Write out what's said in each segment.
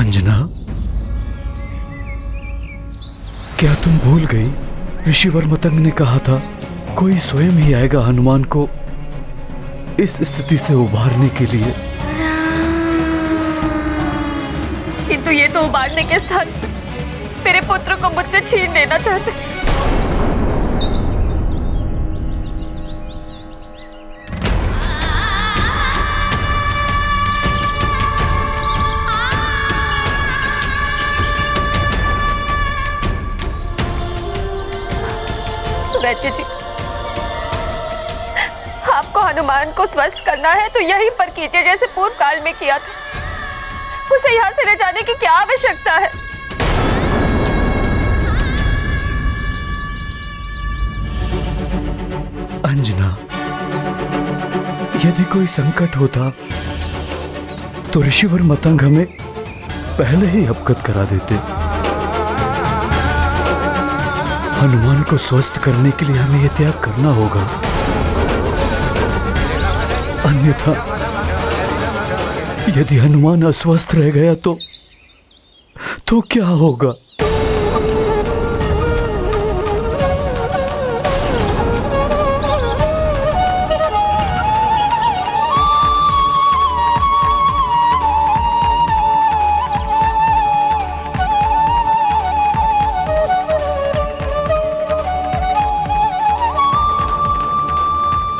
अंजना, क्या तुम भूल गई? ऋषिवर मतंग ने कहा था कोई स्वयं ही आएगा हनुमान को इस स्थिति से उबारने के लिए। किंतु ये तो उबारने के स्थान मेरे पुत्र को मुझसे छीन लेना चाहते। वैद्य जी, आपको हनुमान को स्वस्थ करना है तो यहीं पर कीजिए जैसे पूर्व काल में किया था। उसे यहाँ से ले जाने की क्या आवश्यकता है? अंजना, यदि कोई संकट होता तो ऋषिवर मतंग हमें पहले ही अवगत करा देते। हनुमान को स्वस्थ करने के लिए हमें यह त्याग करना होगा, अन्यथा यदि हनुमान अस्वस्थ रह गया तो क्या होगा?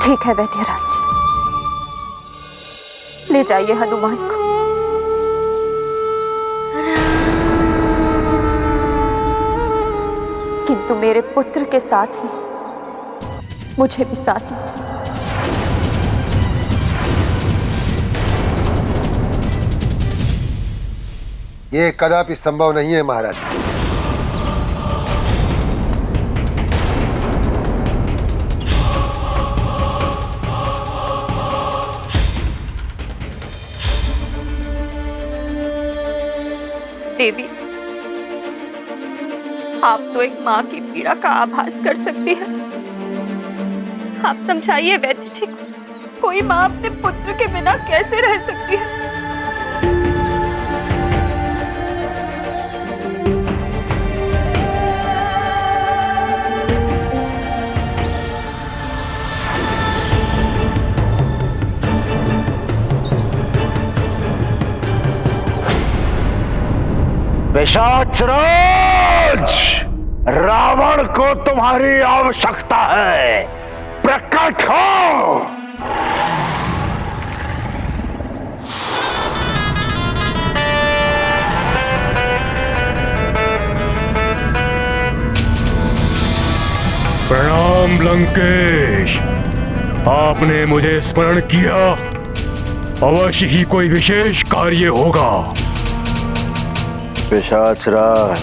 ठीक है वैद्यराज जी, ले जाइए हनुमान को। किंतु मेरे पुत्र के साथ ही मुझे भी साथ ले जाइए। ये कदापि संभव नहीं है महाराज। देवी, आप तो एक माँ की पीड़ा का आभास कर सकती है। आप समझाइए वैद्य जी को, कोई माँ अपने पुत्र के बिना कैसे रह सकती है? पिशाचराज, रावण को तुम्हारी आवश्यकता है, प्रकट हो। प्रणाम लंकेश, आपने मुझे स्मरण किया। अवश्य ही कोई विशेष कार्य होगा। पिशाचराज,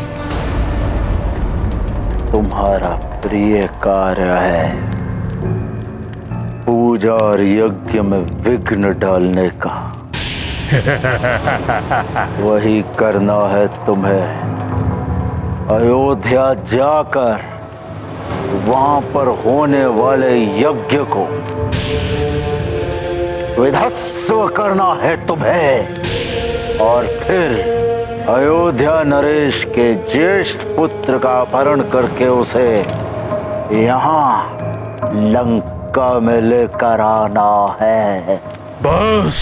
तुम्हारा प्रिय कार्य है पूजा और यज्ञ में विघ्न डालने का। वही करना है तुम्हें। अयोध्या जाकर वहां पर होने वाले यज्ञ को विध्वंस करना है तुम्हें, और फिर अयोध्या नरेश के ज्येष्ठ पुत्र का अपहरण करके उसे यहाँ लंका में लेकर आना है। बस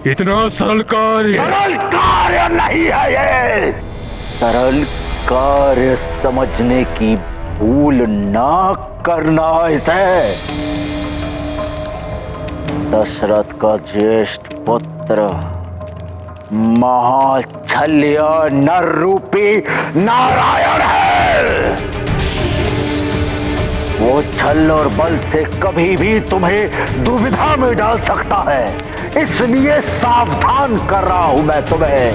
इतना सरल कार्य? सरल कार्य नहीं है ये। सरल कार्य समझने की भूल ना करना इसे। दशरथ का ज्येष्ठ पुत्र महाछल्या नर रूपी नारायण है। वो छल और बल से कभी भी तुम्हें दुविधा में डाल सकता है, इसलिए सावधान कर रहा हूं मैं तुम्हें।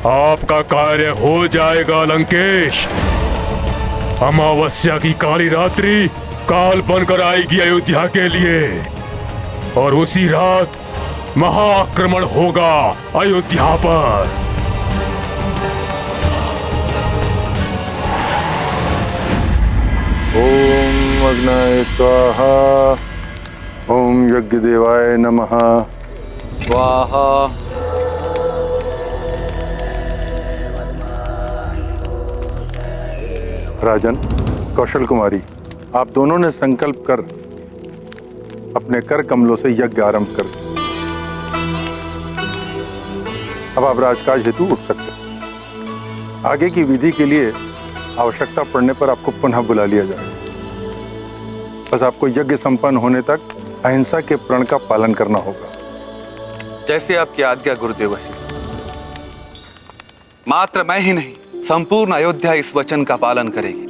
आपका कार्य हो जाएगा लंकेश। अमावस्या की काली रात्रि काल बनकर आएगी अयोध्या के लिए, और उसी रात महाआक्रमण होगा अयोध्या पर। ओम अग्नये स्वाहा, ओम यज्ञ देवाय नमः। स्वाहा। राजन, कौशल कुमारी, आप दोनों ने संकल्प कर अपने कर कमलों से यज्ञ आरंभ कर दिया। अब आप राजकाज हेतु उठ सकते हैं। आगे की विधि के लिए आवश्यकता पड़ने पर आपको पुनः बुला लिया जाएगा। बस आपको यज्ञ संपन्न होने तक अहिंसा के प्रण का पालन करना होगा। जैसे आपकी आज्ञा गुरुदेव। मात्र मैं ही नहीं, संपूर्ण अयोध्या इस वचन का पालन करेगी।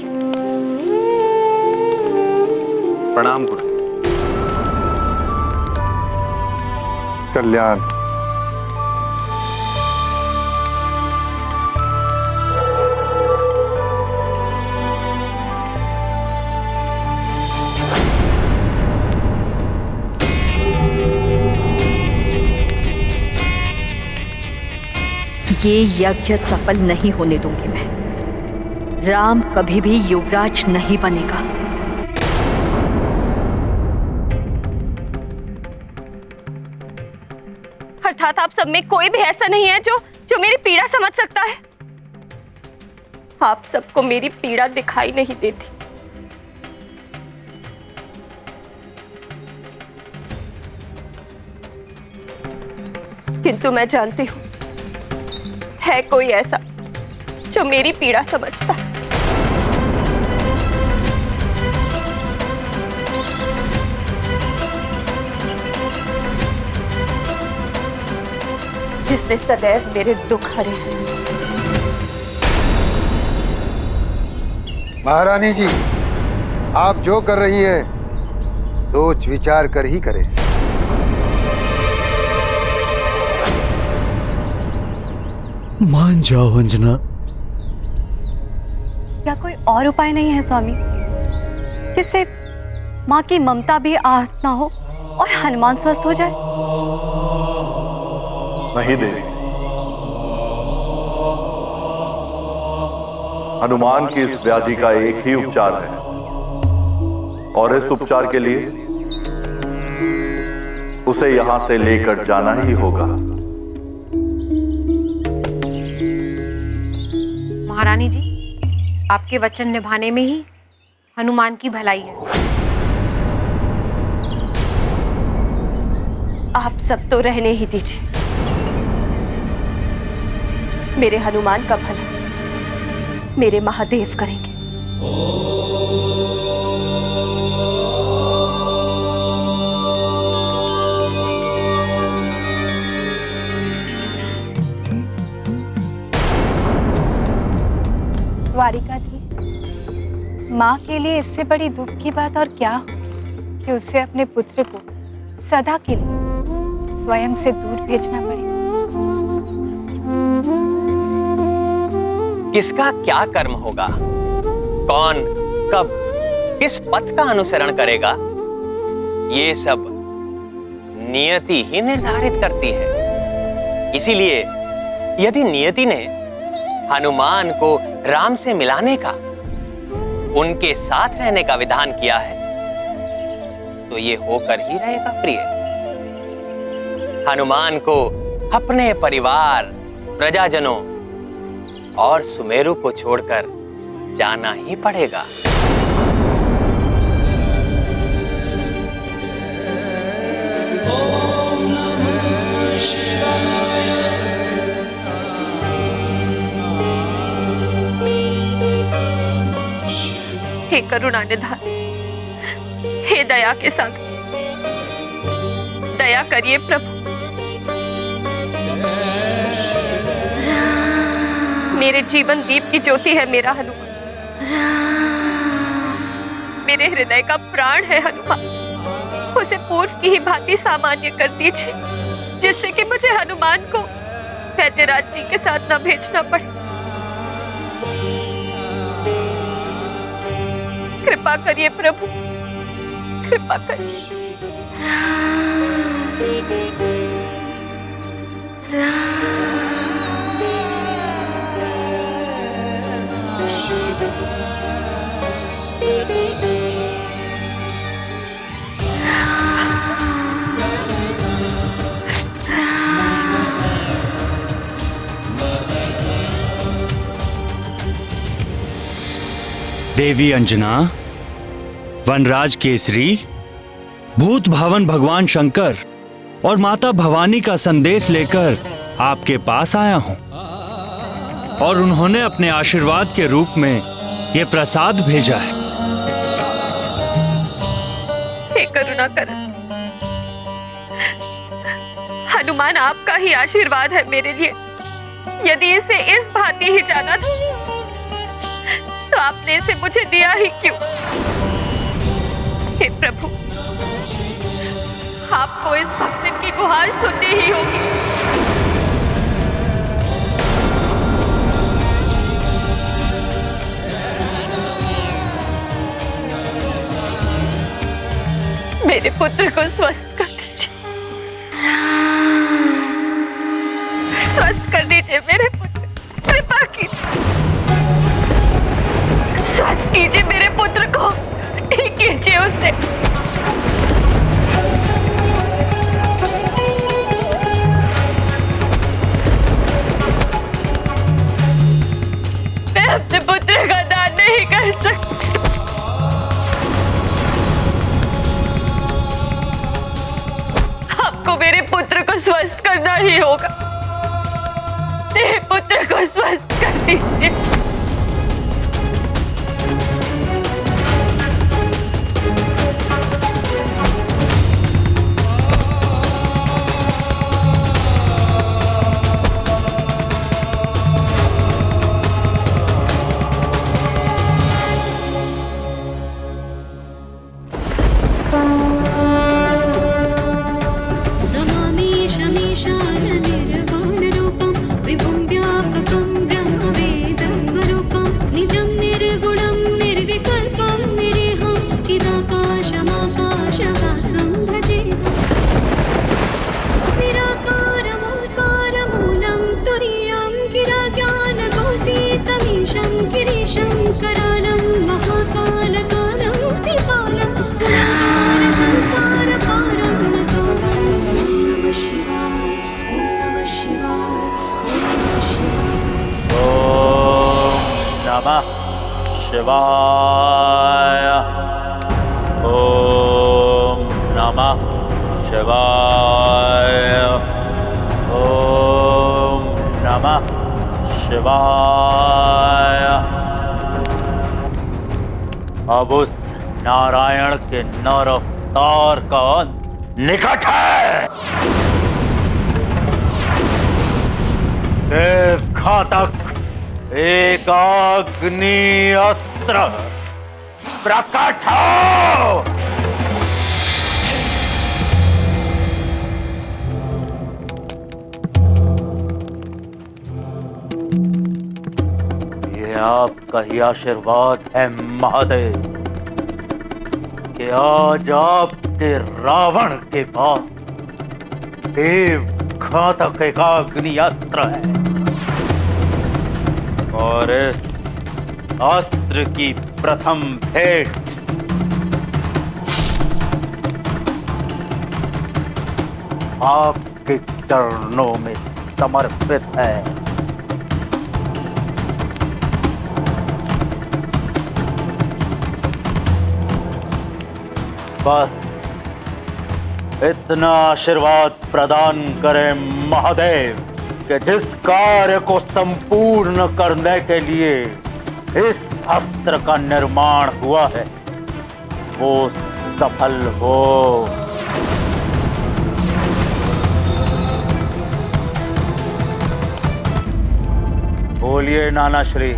प्रणाम गुरु। कल्याण। ये यज्ञ सफल नहीं होने दूंगी मैं। राम कभी भी युवराज नहीं बनेगा। अर्थात आप सब में कोई भी ऐसा नहीं है जो मेरी पीड़ा समझ सकता है। आप सबको मेरी पीड़ा दिखाई नहीं देती। किंतु मैं जानती हूं है कोई ऐसा जो मेरी पीड़ा समझता है। जिसने सदैव मेरे दुख हरे हैं। महारानी जी, आप जो कर रही हैं सोच विचार कर ही करें। मान जाओ अंजना। क्या कोई और उपाय नहीं है स्वामी, जिससे माँ की ममता भी आहत ना हो और हनुमान स्वस्थ हो जाए? नहीं देवी, हनुमान की इस व्याधि का एक ही उपचार है और इस उपचार के लिए उसे यहां से लेकर जाना ही होगा। महारानी जी, आपके वचन निभाने में ही हनुमान की भलाई है। आप सब तो रहने ही दीजिए। मेरे हनुमान का भला मेरे महादेव करेंगे। द्वारिकाधीश, माँ के लिए इससे बड़ी दुख की बात और क्या हो कि उसे अपने पुत्र को सदा के लिए स्वयं से दूर भेजना पड़े। किसका क्या कर्म होगा, कौन कब किस पथ का अनुसरण करेगा, ये सब नियति ही निर्धारित करती है। इसीलिए यदि नियति ने हनुमान को राम से मिलाने का, उनके साथ रहने का विधान किया है, तो ये होकर ही रहेगा प्रिय। हनुमान को अपने परिवार, प्रजाजनों और सुमेरु को छोड़कर जाना ही पड़ेगा। हे करुणा निधान, हे दया के सागर, दया करिए प्रभु। मेरे जीवन दीप की ज्योति है मेरा हनुमान। मेरे हृदय का प्राण है हनुमान। उसे पूर्व की ही भांति सामान्य कर दीजिए, जिससे कि मुझे हनुमान को वैद्यराज जी के साथ न भेजना पड़े। कृपा करिए प्रभु, कृपा करिए। देवी अंजना, वनराज केसरी, भूत भावन भगवान शंकर और माता भवानी का संदेश लेकर आपके पास आया हूं और उन्होंने अपने आशीर्वाद के रूप में ये प्रसाद भेजा है। हे करुणा कर, हनुमान आपका ही आशीर्वाद है मेरे लिए। यदि इसे इस भांति ही जाना था तो आपने इसे मुझे दिया ही क्यों? हे प्रभु, आपको इस भक्तन की गुहार सुननी ही होगी। मेरे पुत्र को स्वस्थ कर दीजिए, स्वस्थ कर दीजिए मेरे पुत्र, कृपा कीजिए, स्वस्थ कीजिए मेरे पुत्र को, ठीक कीजिए उसे। मैं अपने पुत्र का दान नहीं कर सकती। आपको मेरे पुत्र को स्वस्थ करना ही होगा। मेरे पुत्र को स्वस्थ कर दीजिए। शिवाय। ओम नमः शिवाय। ओम नमः शिवाय। अब उस नारायण के नर अवतार का निकट है। देव घातक एक अग्नि अस्त्र प्रकट हो। ये आपका ही आशीर्वाद है महादेव कि आज आपके रावण के पास देव घातक एक अग्नि अस्त्र है और इस अस्त्र की प्रथम भेंट आपके चरणों में समर्पित है। बस इतना आशीर्वाद प्रदान करें महादेव कि जिस कार्य को संपूर्ण करने के लिए इस अस्त्र का निर्माण हुआ है वो सफल हो। बोलिए नाना श्री,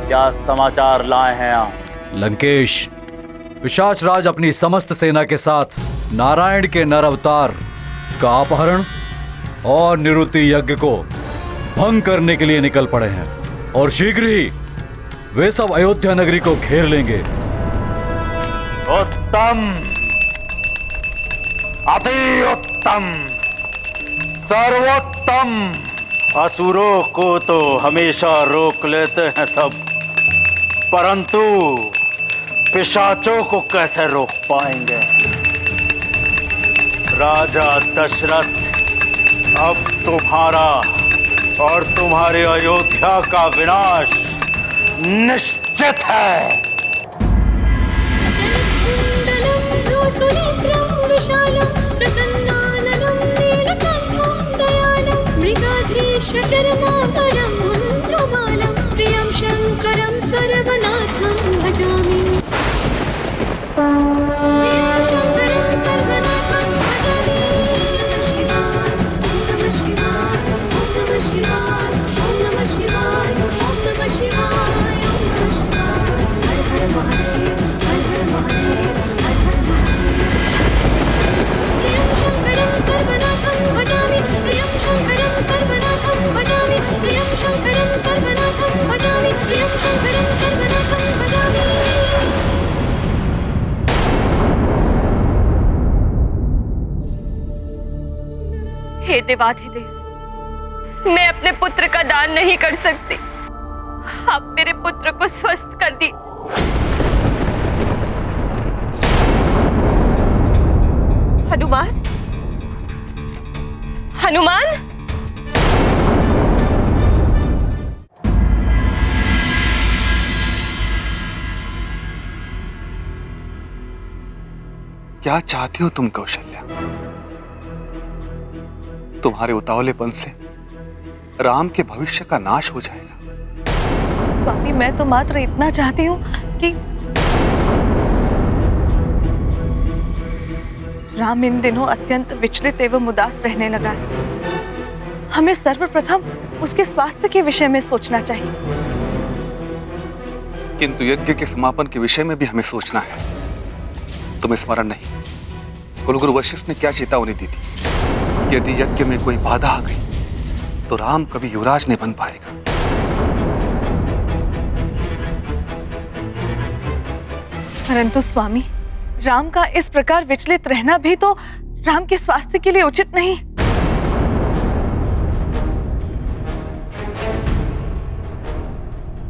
क्या समाचार लाए हैं आप? लंकेश, पिशाच राज अपनी समस्त सेना के साथ नारायण के नर अवतार का अपहरण और निवृत्ति यज्ञ को भंग करने के लिए निकल पड़े हैं और शीघ्र ही वे सब अयोध्या नगरी को घेर लेंगे। उत्तम, अति उत्तम, सर्वोत्तम। असुरों को तो हमेशा रोक लेते हैं सब, परंतु पिशाचों को कैसे रोक पाएंगे? राजा दशरथ, अब तुम्हारा और तुम्हारे अयोध्या का विनाश निश्चित निश्चित है। प्रियं शंकरं सर्वनाथं भजामि। प्रियं शंकरं सर्वनाथं भजामि। नमः शिवाय, ओम नमः शिवाय, ओम नमः शिवाय, ओम नमः शिवाय, ओम नमः शिवाय, ओम नमः शिवाय। हर हर महादेव, हर हर महादेव, हर हर महादेव। प्रियं शंकरं सर्वनाथं भजामि। प्रियं शंकरं सर्वनाथं भजामि। प्रियं शंकरं सर्वनाथं भजामि। प्रियं शंकरं सर्वनाथं भजामि। हे देवाधिदेव, मैं अपने पुत्र का दान नहीं कर सकती। आप मेरे पुत्र को स्वस्थ कर दी। हनुमान, हनुमान, क्या चाहती हो तुम कौशल्या? तुम्हारे उतावलेपन से राम के भविष्य का नाश हो जाएगा। स्वामी, मैं तो मात्र इतना चाहती हूँ कि राम इन दिनों अत्यंत विचलित एवं उदास रहने लगा है। हमें सर्वप्रथम उसके स्वास्थ्य के विषय में सोचना चाहिए। किंतु यज्ञ के समापन के विषय में भी हमें सोचना है। तुम्हें स्मरण नहीं, कुलगुरु वशिष्ठ ने क्या चेतावनी दी थी? यदि यज्ञ में कोई बाधा आ गई तो राम कभी युवराज नहीं बन पाएगा। परंतु स्वामी, राम का इस प्रकार विचलित रहना भी तो राम के स्वास्थ्य के लिए उचित नहीं।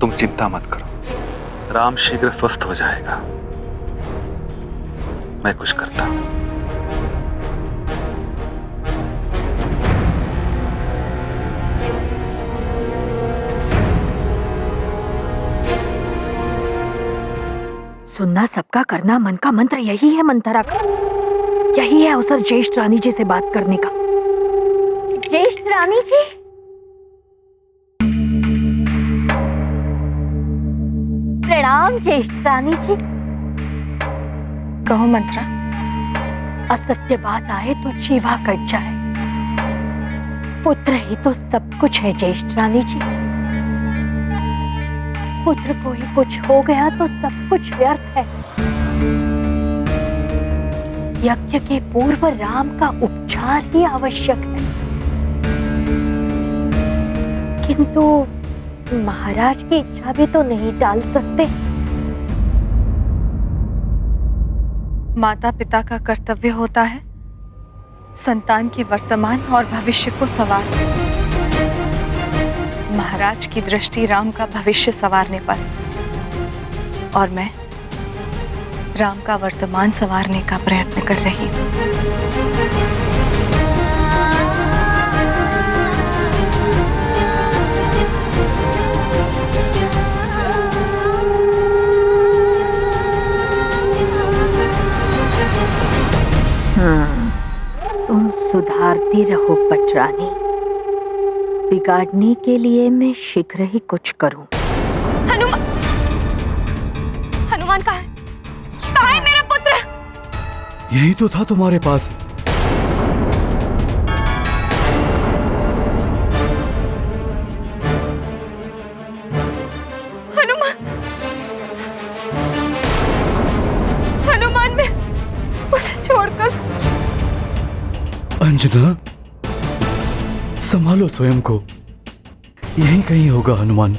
तुम चिंता मत करो, राम शीघ्र स्वस्थ हो जाएगा। मैं कुछ करता हूं। सुनना सबका, करना मन का मंत्र यही है मंथरा का। यही है अवसर ज्येष्ठ रानी जी से बात करने का। ज्येष्ठ रानी जी, प्रणाम ज्येष्ठ रानी जी। कहो मंत्रा। असत्य बात आए तो जीवा कट जाए। पुत्र ही तो सब कुछ है ज्येष्ठ रानी जी। पुत्र को ही कुछ हो गया तो सब कुछ व्यर्थ है। यज्ञ के पूर्व राम का उपचार ही आवश्यक है। किंतु महाराज की इच्छा भी तो नहीं टाल सकते। माता पिता का कर्तव्य होता है संतान के वर्तमान और भविष्य को संवारना। महाराज की दृष्टि राम का भविष्य संवारने पर, और मैं राम का वर्तमान संवारने का प्रयत्न कर रही हूँ। तुम सुधारती रहो पटरानी। बिगाड़ने के लिए मैं शीघ्र ही कुछ करूं। हनुमान, हनुमान कहाँ है? कहाँ है मेरा पुत्र? यही तो था तुम्हारे पास। हनुमान, हनुमान, में मुझे छोड़कर। अंजना, संभालो स्वयं को। यहीं कहीं होगा हनुमान।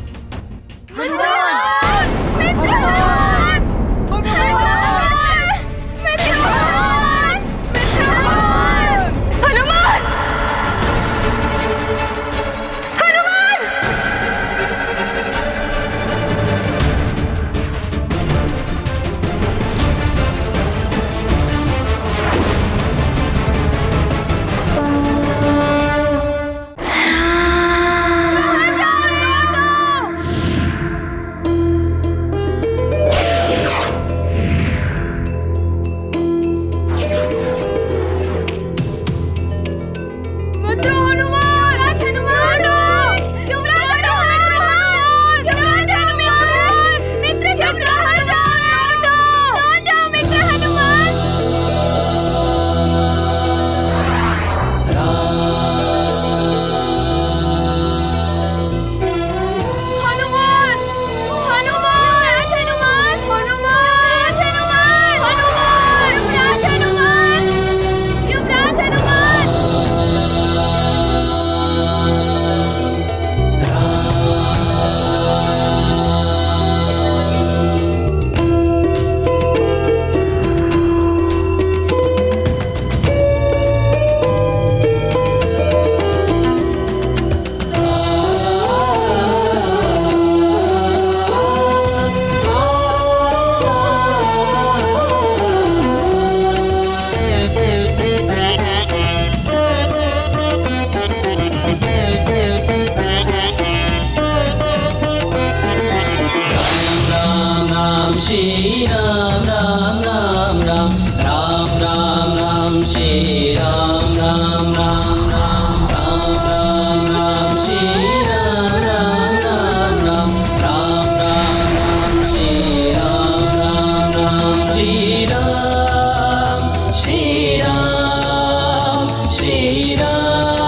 श्री राम राम राम राम राम राम राम श्री राम राम राम राम राम राम राम श्री राम राम राम राम राम राम राम श्री राम राम राम श्री राम श्री राम श्री राम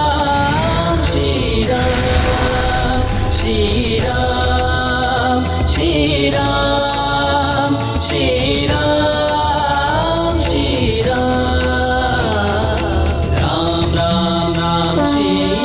श्री राम श्री राम श्री राम श्री राम श्री राम राम राम राम श्री